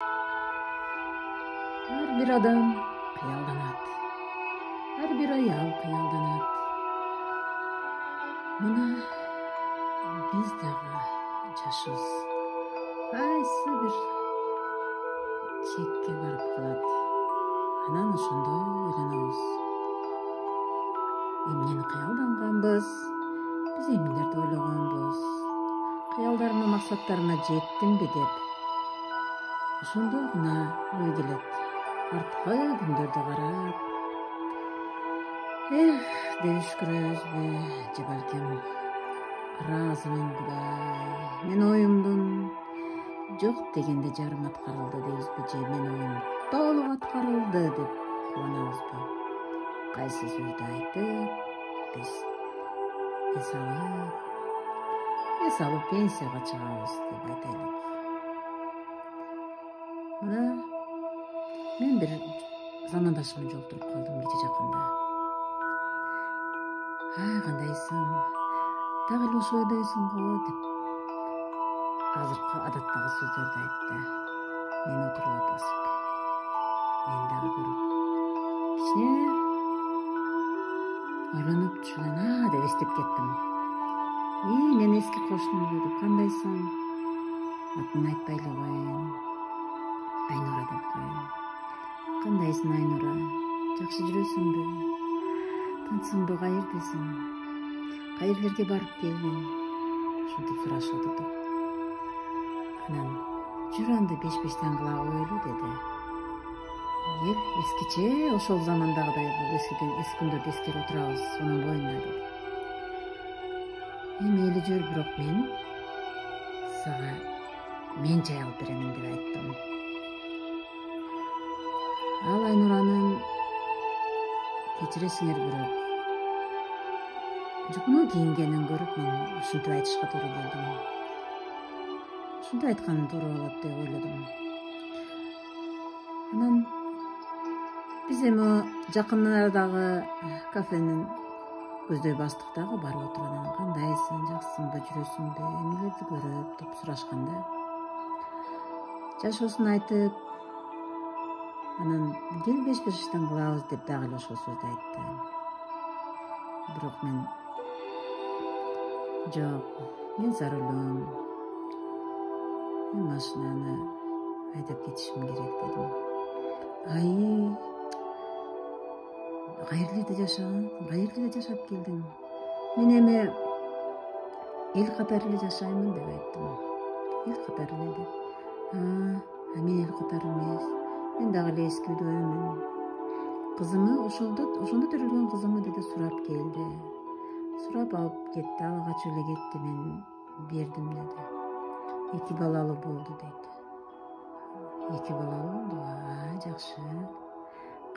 Ар бир адам кыялданат. Ар бир аял кыялданат. Мына биз дагы жашыбыз кайсы бир чекке барып калат. Анан ошондо ойлонобуз. Эмнени кыялданганбыз? Биз эмнелерди ойлогонбуз? Кыялдарыма, максаттарыма жеттимби деп. Ошондо гана ой келет. Арткы күндөрдү карап, деп үшкүрөбүзбү, же балким ыраазымын Кудай. Мен оюмдун жок дегенде жарым аткарылды дейбизби, же мен оюм толук аткарылды деп кубанабызбы? Кайсы сөздү айтып биз эс алып пенсияга чыгабыз деп айтайлык. Мына мен бир замандашымды жолтуруп калдым кече жакында. Кандайсың? Дагы эле ошо ойдойсуң го деп азыркы адаттагы сөздөрдү айтты. Мен отуруп басып. Мен дагы көрүп кичине ойлонуп түшүнөн деп эстеп кеттим. Мен эски кошунум деп кандайсың? Атын айтпай эле коеюн. Айнура деп коеюн. Кандайсың Айнура? Жакшы жүрөсүңбү? Тынчсыңбы? Каердесиң? Каерлерге барып келдиң? Ушинтип сурашып атат. Анан жүр анда беш-бештен кыла коелу деди. Эл эскиче ошол замандагыдай бул эски күндөрдү эскерип отурабыз сонун боюнда деди. Мейли жүр, бирок мен сага мен жай алып беремин деп айттым. Ал Айнуранын кечиресиңер, бирок жукуну кийингенин көрүп мен ушинтип айтышка туура келдим. Ушинтип айтканым туура болот деп ойлодум. Анан биз эми жакын арадагы кафенин көздөй бастык дагы барып отуруп анан кандайсың, жакшысыңбы, жүрөсүңбү, эмнелерди көрүп деп сурашканда жашоосун айтып, анан кел беш-бештен кылабыз деп дагы эле ошол сөздү айтты. Бирок мен жок, мен за рулем. Мен машинаны айдап кетишим керек дедим. Каерлерде жашап келдиң? Мен эми эл катары эле жашаймын деп айттым. Эл катары эле деп. Мен эл катары эмес. Мен дагы эле эски үйдөмүн. Кызымы ошондо төрөлгөн кызымы деди сурап келди. Сурап алып кетти, ага качып эле кетти, мен бердим деди. 2 балалуу болду дейт. 2 балалуу болду. Жакшы.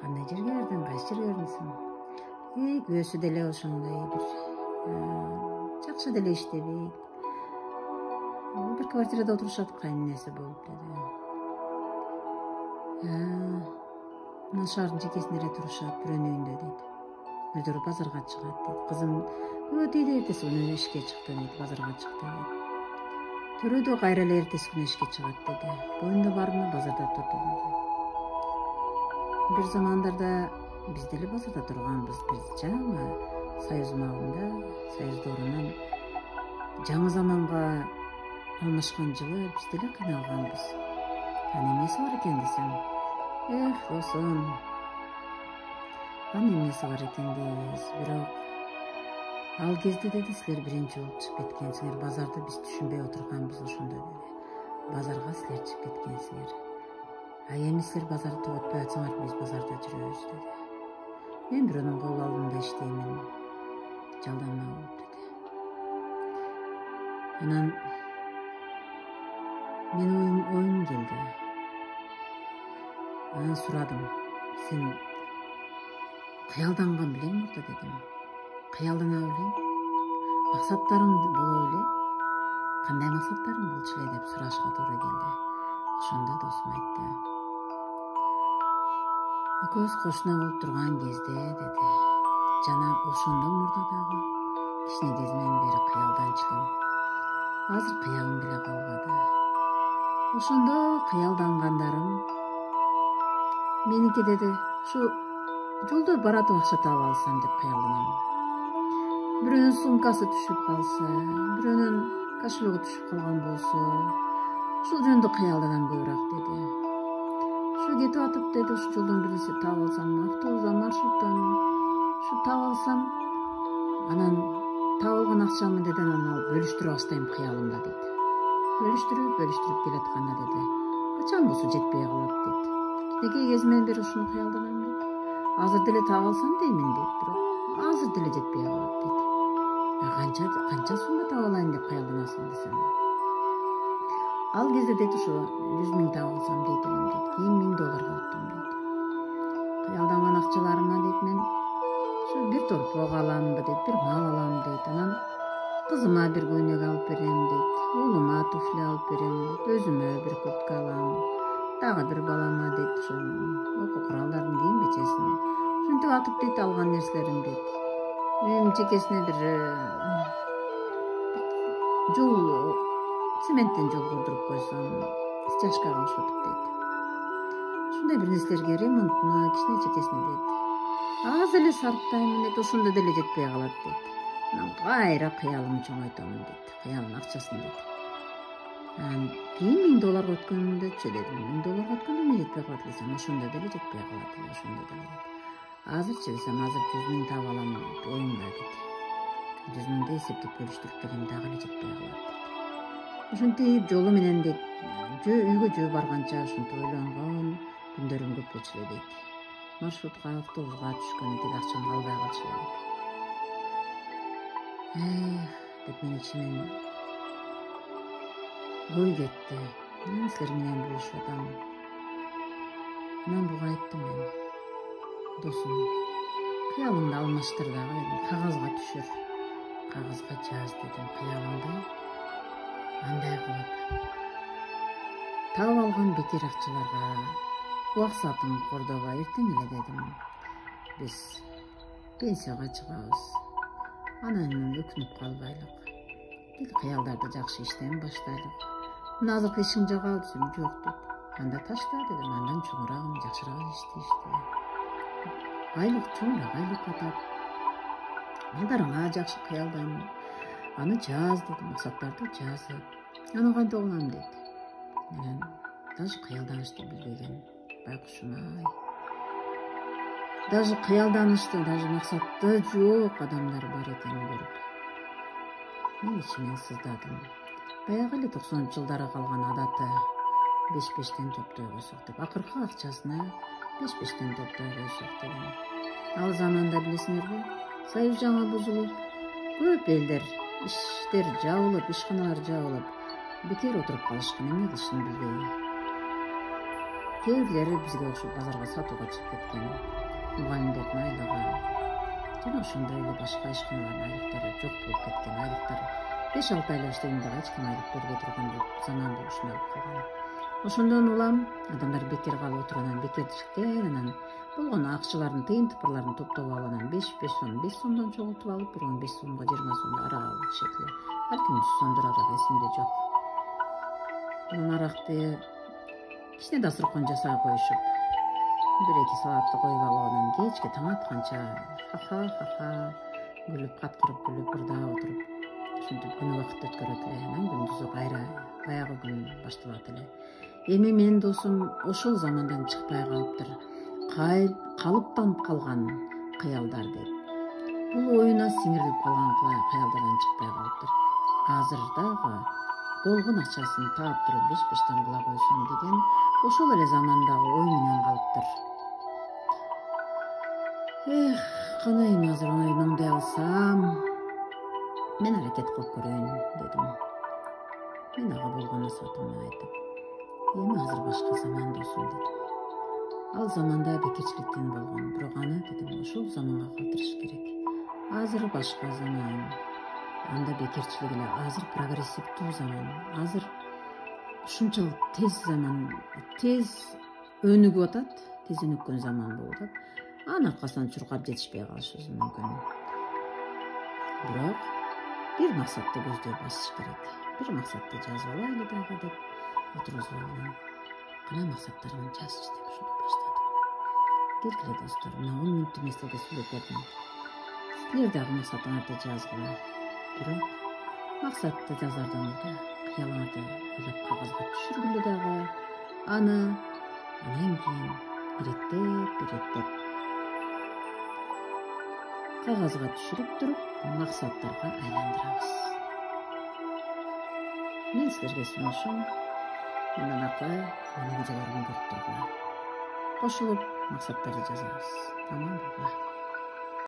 Кандай жерге бердиң? Кайсы жерге бердиңсиң? Күйөөсү деле ошондой бир жакшы деле иштебейт. Бир квартирада отурушат, кайненеси болуп деди. Мына шаардын чекесинде эле турушат, бирөөнүн үйүндө дейт. Өздөрү базарга чыгат дейт. Кызым тийди эртеси күнү ишке чыкты дейт, базарга чыкты дейт. Төрөдө кайра эле эртеси күнү ишке чыгат деди. Боюнда барымы базарда турду деди. Бир замандарда биз деле базарда турганбыз. Биз жаңы Союз маалында, Союз доорунан жаңы заманга алмашкан жылы биз деле кыйналганбыз. Анын эмнеси бар экен десем, досум, анын эмнеси бар экен дейбиз. Бирок ал кезде деди, силер биринчи болуп чыгып кеткенсиңер, базарды биз түшүнбөй отурганбыз ошондо деди. Базарга силер чыгып кеткенсиңер. Эми силер базарды тоготпой атсаңар, биз базарда жүрөбүз деди. Мен бирөөнүн кол алдында иштеймин, жалданма болуп деди. Анан мен оюм келди. Анан сурадым, сен кыялданган белең мурда дедим. Кыялдана белең? Максаттарың боло беле? Кандай максаттарың болчу эле деп сурашка туура келди. Ошондо досум айтты. Экөөбүз кошуна болуп турган кезде деди. Жана ошондон мурда дагы кичине кезимден бери кыялданчу элем. Азыр кыялым деле калбады. Ошондо кыялдангандарым меники деди ушу жолдо баратып акча таап алсам деп кыялданам. Бирөөнүн сумкасы түшүп калса, бирөөнүн кошелегу түшүп калган болсо, ушул жөнүндө кыялданам көбүрөөк деди. Ушу кетип атып деди, ушу жолдон бир нерсе таап алсам, автобустан, маршруттан ушу таап алсам, анан таап алган акчамы деди, анан алып бөлүштүрө баштайм кыялымда дейт. Бөлүштүрүп келатканда деди, качан болсо жетпей калат дейт. Кичинекей кезимден бери ушуну кыялданам дейт. Азыр деле таап алсам деймин дейт, бирок азыр деле жетпей калат дейт. Канча сумма таап алайын деп кыялданасың десем. Ал кезде дейт ушу 100 миң таап алсам дейт элем дейт. Кийин $1000 калыптым дейт. Кыялданган акчаларыма дейт мен ушу бир торпок аламбы дейт, бир мал алам дейт. Анан кызыма бир көйнөк алып берем дейт. Уулума туфли алып берем дейт. Өзүмө бир куртка алам. Дагы бир балама дейт ушу окуу куралдарын, кийим кечесин. Ушинтип атып дейт алган нерселерим дейт. Үйүмдүн чекесине бир жол, цементтен жол курдуруп койсом, стяжкага окшотуп дейт. Ушундай бир нерселерге, ремонтуна, кичине чекесине дейт. Аз эле сарптайм дейт, ошондо деле жетпей калат дейт. Анан кайра кыялымды чоңойтомун дейт, кыялдын акчасын дейт. Анан кийин $1000 өткөндөчү дедим, $1000 өткөндө эмне жетпей калат десем, ошондо деле жетпей калат эле, ошондо деле дейт. Азырчы десем, азыр 100 миң таап алам оюмда дейт. 100 миңди эсептеп бөлүштүрүп келем, дагы эле жетпей калат дейт. Ушинтип жолу менен дейт, үйгө жөө барганча ушинтип ойлонгон күндөрүм көп болчу эле дейт. Маршрутка, автобуска түшкөн эки акчам калбай калчу эле дейт. Деп мен ичимен ой кетти. Мен силер менен бөлүшүп атам. Анан буга айттым мен. Досум, кыялыңды алмаштыр дагы дедим, кагазга түшүр. Кагазга жаз дедим, кыялыңды. Андай кылып таап алган бекер акчаларга убак-саатыңды кордобой, эртең эле дедим, биз пенсияга чыгабыз. Анан өкүнүп калбайлык. Бир кыялдарды жакшы иштен баштайлык. Мен азыркы ишиң жагабы десем, жок дейт. Анда ташта дедим, андан чоңурагын, жакшыраак ишти. Айлык чоңураак айлык атат. Балдарыңа жакшы кыялдан. Аны жаз дедим, максаттарды жазып. Аны кантип кылам дейт. Менен даже кыялданышты билбеген байкушум-ай. Даже кыялданышты, даже максатты жок адамдар бар экенин көрүп. Мен ичимен сыздадым. Баягы эле 90-жылдары калган адаты 5-5тен топтой койсок деп, акыркы акчасына 5-5тен топтой койсок деген. Ал заманда билесиңерби, союз жаңы бузулуп, көп элдер иштер жабылып, ишканалар жабылып, бекер отуруп калышкан, эмне кылышын билбей. Кээ бирлери бизге окшоп базарга сатууга чыгып кеткен, мугалимдердин айлыгы жана ошондой эле башка ишканалардын айлыктары жок болуп кеткен. Айлыктары 5-6 айлык иштегенде дагы эч ким айлык бербей турган заман болушундай болуп калган. Ошондон улам адамдар бекер калып отуруп, анан бекерчиликтен анан болгон акчалардын тыйын тыпырларын топтоп алып, анан 5 сомдон чогултуп алып, бир 15 сомго, 20 сомго арак алып шекли. Балким 100 сомдур арак, эсимде жок. Анан аракты кичине дасторкон жасай коюшуп, 1-2 саатты коюп алып, анан кечке таң атканча ха-ха күлүп, каткырып күлүп, ырдап отуруп, ушинтип күн убакытты өткөрөт эле. Анан күндүзү кайра баягы күн башталат эле. Эми менин досум ошол замандан чыкпай калыптыр. Калыптанып калган кыялдар дейт. Бул оюна сиңирилип калган кыялдардан чыкпай калыптыр. Азыр дагы болгон акчасын таап туруп 5-5тен кыла койсом деген ошол эле замандагы ой менен калыптыр. Канайым азыр оңдой алсам, мен аракет кылып көрөйүн дедим. Мен ага болгон насаатымды айтып, эми азыр башка заман досум дедим. Ал заманда бекерчиликтен болгон, бирок аны дедим ошол заманга калтырыш керек. Азыр башка заман. Анда бекерчилик эле, азыр прогрессивдүү заман. Азыр ушунчалык тез заман, тез өнүгүп атат, тез өнүккөн заман болуп атат. Анын аркасынан чуркап жетишпей калышыбыз мүмкүн. Бирок бир максатты көздөй басыш керек. Бир максатты жазып алайлы дагы деп отургузуп алып кана максаттарыңды жазчы деп ушинтип баштадым. Келгиле достор, мына 10 мүнөттүк нерседе сүйлөп бердим. Силер дагы максатыңарды жазгыла. Бирок максатты жазардан мурда кыялыңарды ойлоп кагазга түшүргүлө дагы. Анан кийин иреттеп кагазга түшүрүп туруп максаттарга айландырабыз. Мен силерге сунушум мындан акы мени видеолорун көрүп тургула. Кошулуп максаттарды жазабыз. Аман болгула.